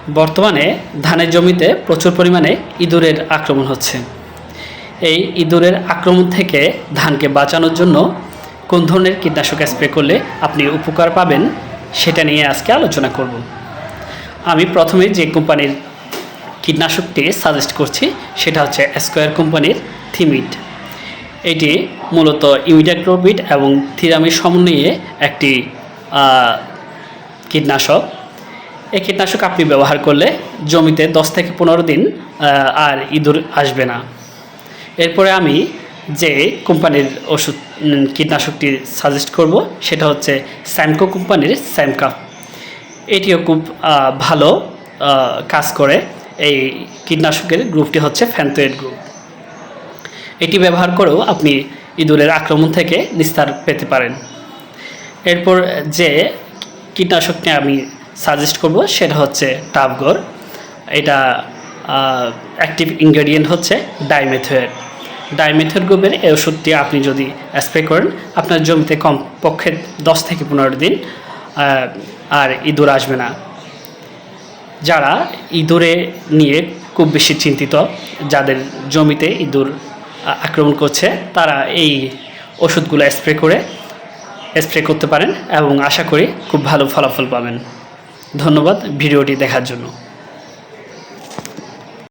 বর্তমানে ধানের জমিতে প্রচুর পরিমাণে ইঁদুরের আক্রমণ হচ্ছে। এই ইঁদুরের আক্রমণ থেকে ধানকে বাঁচানোর জন্য কোন ধরনের কীটনাশক স্প্রে করলে আপনি উপকার পাবেন সেটা নিয়ে আজকে আলোচনা করব। আমি প্রথমে যে কোম্পানির কীটনাশকটি সাজেস্ট করছি সেটা হচ্ছে স্কয়ার কোম্পানির থিমিড। এটি মূলত ইমিডাক্লোপিড এবং থিরামির সমন্বয়ে একটি কীটনাশক। এই কীটনাশক আপনি ব্যবহার করলে জমিতে 10 থেকে 15 দিন আর ইঁদুর আসবে না। এরপরে আমি যে কোম্পানির ওষুধ কীটনাশকটি সাজেস্ট করব সেটা হচ্ছে স্যামকো কোম্পানির স্যামকা। এটিও খুব ভালো কাজ করে। এই কীটনাশকের গ্রুপটি হচ্ছে ফ্যান্থোয়েট গ্রুপ। এটি ব্যবহার করেও আপনি ইঁদুরের আক্রমণ থেকে নিস্তার পেতে পারেন। এরপর যে কীটনাশকটি আমি সাজেস্ট করব সেটা হচ্ছে টাফগর। এটা অ্যাক্টিভ ইনগ্রেডিয়েন্ট হচ্ছে ডাইমেথোয়েট। ডাইমেথোয়েট গ্রুপের এই ওষুধটি আপনি যদি স্প্রে করেন আপনার জমিতে কমপক্ষে 10 থেকে 15 দিন আর ইঁদুর আসবে না। যারা ইঁদুরে নিয়ে খুব বেশি চিন্তিত, যাদের জমিতে ইঁদুর আক্রমণ করছে, তারা এই ওষুধগুলো স্প্রে করতে পারেন এবং আশা করি খুব ভালো ফলাফল পাবেন। ধন্যবাদ ভিডিওটি দেখার জন্য।